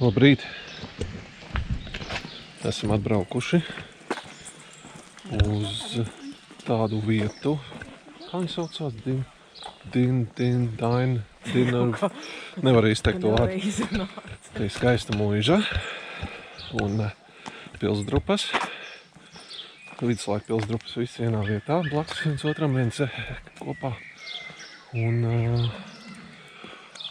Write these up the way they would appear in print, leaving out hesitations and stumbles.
Labrīt! Esam atbraukuši uz tādu vietu, kā viņi saucās, nevar izteikt to vārdu. Tā ir skaista mūža un pilsdrupas. Viduslaika pilsdrupas viss vienā vietā, blakus viens otram, viens kopā. Un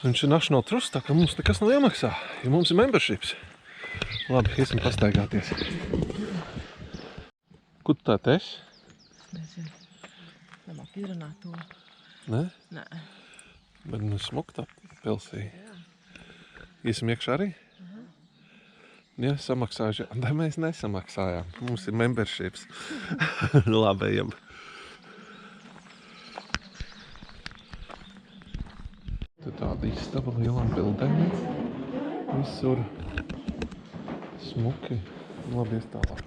viņš ir National Trust, tā ka mums nekas nav jāmaksā, jo mums ir memberships. Labi, iesim pastaigāties. Kur tu tā esi? Nezinu. Nemāk izrunāt to. Nē? Nē. Bet nu smuk tā pilsī. Iesim iekšā arī? Ja, samaksājuši. Tā mēs nesamaksājām. Mums ir memberships. Labi, ejam. Tur tāda istaba lielām bildēm. Visur smuki. Labi, ies tālāk.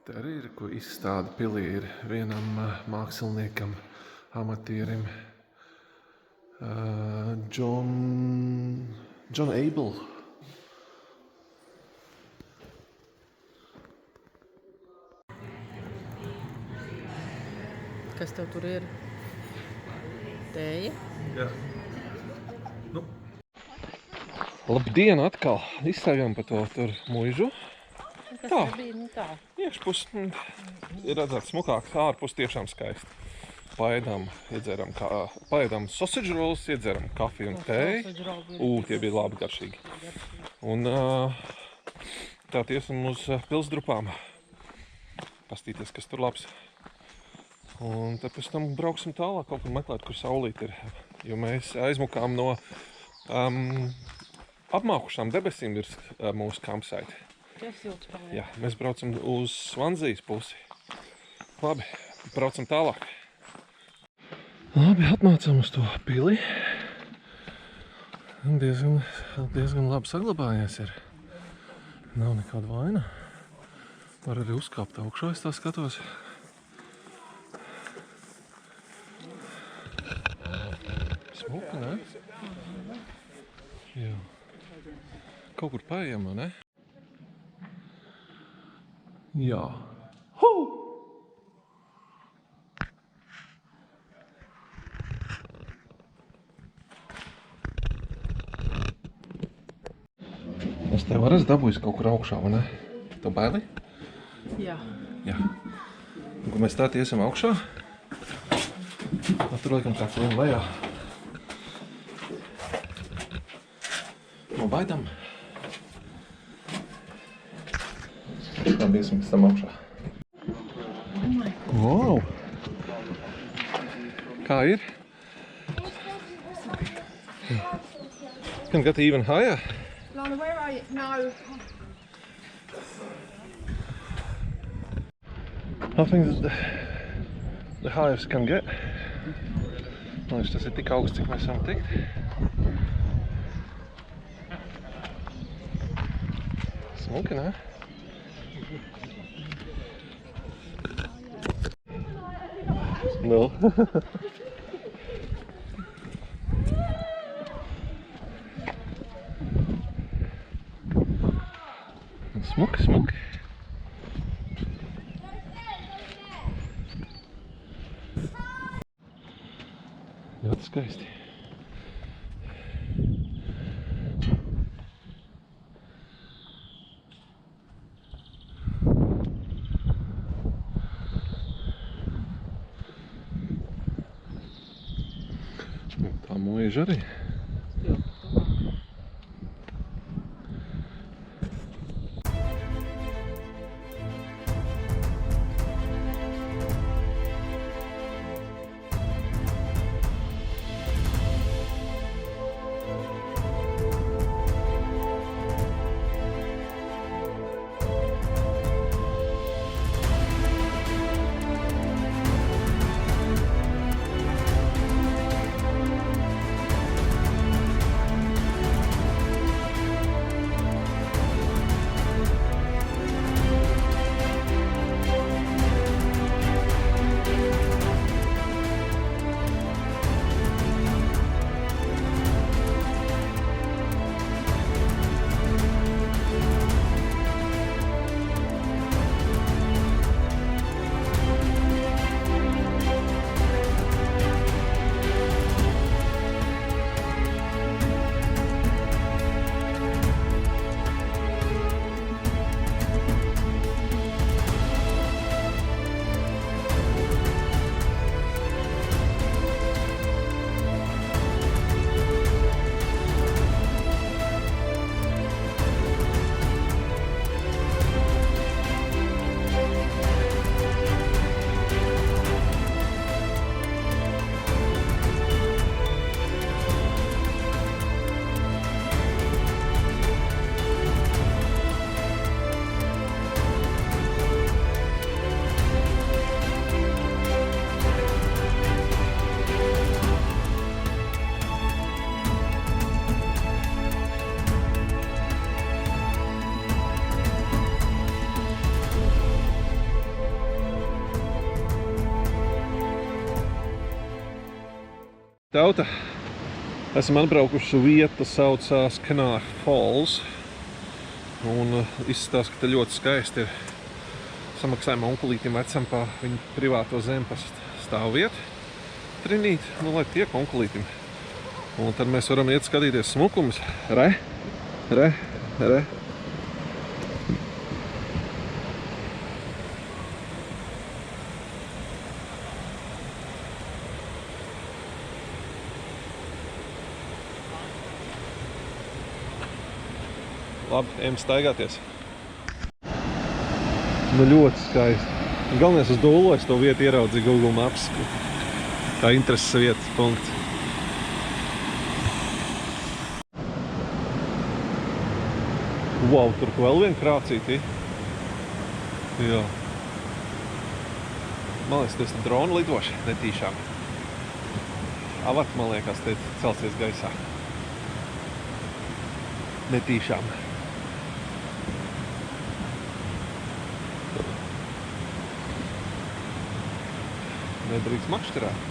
Te arī ir, ko izstāda pilī ir vienam māksliniekam, amatierim, John Abel. Kas tev tur ir? Tēja? Jā. Nu. Labdien atkal! Izstaigām pa to tur muižu. Kas Tā. bija, nu tā. Iekšpus ir redzēts smukāks, ārpus tiešām skaisti. Paēdām sausage rolls, iedzeram kafiju un tēju. Tie bija labi garšīgi. Un tā iesim uz pilsdrupām. Pastīties, kas tur labs. Un tad pēc tam brauksim tālāk, kaut kur meklēt, kur saulīt ir. Jo mēs aizmukām no apmākušām debesīm ir mūsu campsite. Jā, mēs braucam uz Svanzijas pusi. Labi, braucam tālāk. Labi, atnācam uz to pili. Diezgan labi saglabājies ir. Nav nekāda vaina. Var arī uzkāpt augšā, es tā skatos. Smuki, ne? Jā. Kaut kur paejam, ne? Jā. Es tev varu dabūjis kaut kur augšā, vai ne? Tu baili? Jā. Jā. Un, kad mēs tā iesim augšā, tur laikam kāds vien lejā. No baidām. Labi, iesim pēc tam augšā. Wow! Kā ir? Can get even higher. Lana, where are you? No. I think that the highest can get. Man liekas, tas ir tik augsts, cik mēs varam tikt. Smuki, ne? No. Smuki, smuki. Ļoti skaisti. Tā mūža arī. Tauta, esam atbraukuši vietu, saucās Canary Falls. Un izskatās, ka te ļoti skaisti ir. Samaksājām onkulītim vecam pa viņu privāto zemepastu stāvvietu. Trinīt, nu lai tiek onkulītim. Un tad mēs varam iet skatīties smukumus. Re. Labi, ejam staigāties. Nu ļoti skaisti. Galvenais uz dūlo es to vietu ieraudzīju Google Maps. Tā intereses vietas punkts. Wow, tur vēl viena krācītī. Jā. Man liekas, tas ir drona lidoši, netīšām. Avat, man liekas, te celsies gaisā. Netīšām. Nedrīkst makšķerāt.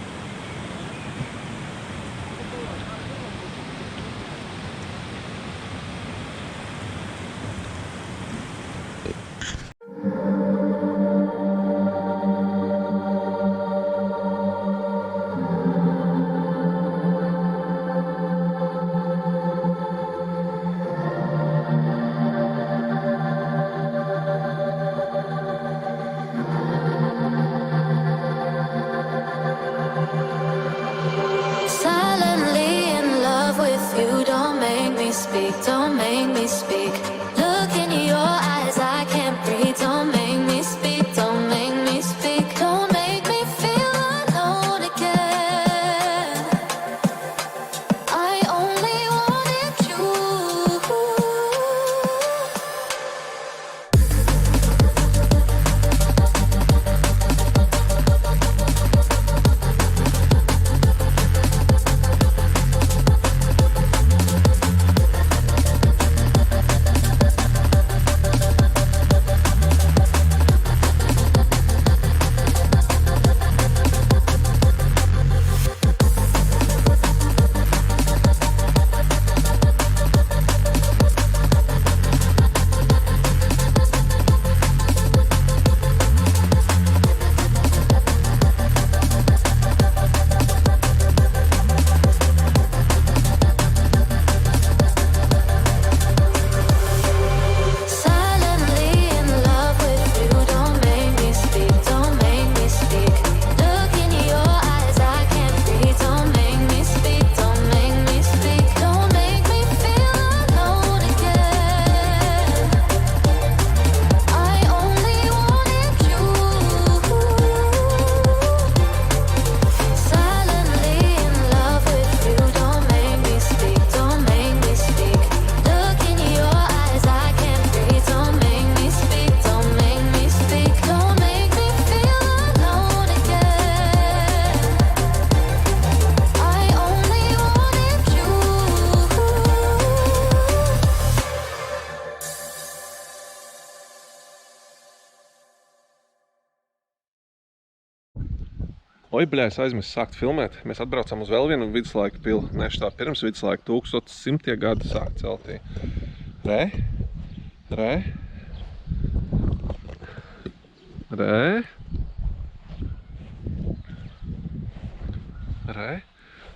Don't make me speak. Look in your eyes, I can't breathe. Don't make me speak. Don't make me speak. Don't make me feel alone again. I only wanted you. Oi, bļā, es aizmirsu sākt filmēt. Mēs atbraucām uz vēl vienu viduslaiku pili. Ne, tā pirms viduslaiku 1100. gadu sākt celtī. Re.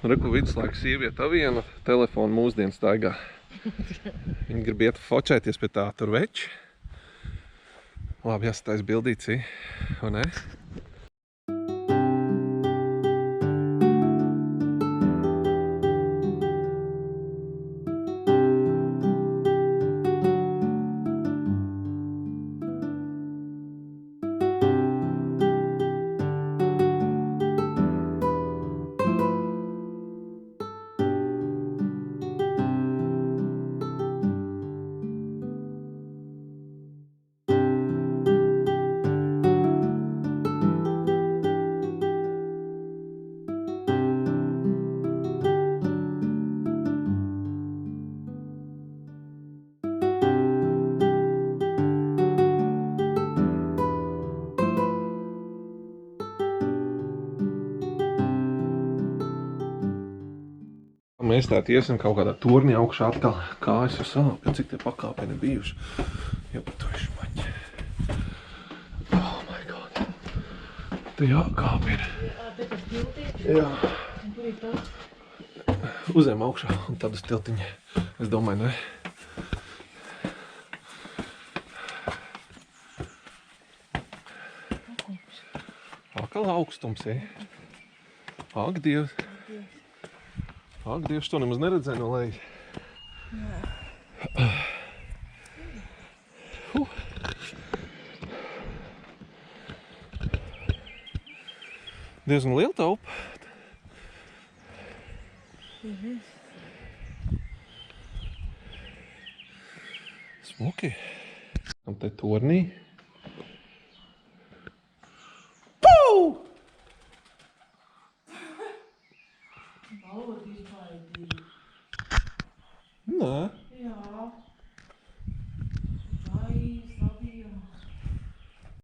Un reku viduslaiku sievieta viena telefonu mūsdienu staigā. Viņi grib iet fočēties pie tā tur veči. Labi, jāsatais bildīts, vai ne? Mēs tā iesim kaut kādā turnī augšā atkal kājas ar sāpju, cik tie pakāpieni bijuši. Jau par to ir šmaķi. Oh my god. Te jākāpina. Jā. Uzējām augšā un tad uz tiltiņa. Es domāju, ne? Atkal augstums, Ak, Dievs. Ak, Dievs, to nemaz neredzēju no lejas. Diezgan liela taupa. Smuki. Un te tornī. Nē.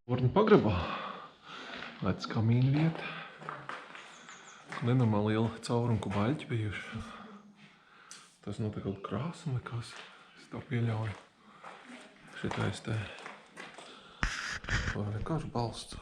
Torņa pagrabā. Vec kamīna vieta. Nenormāli liela caurumku baļķi bijuši. Tas nav te kaut krāsuma vai kas. Es tā pieļauju. Šitais te. Vai vienkārši balsts.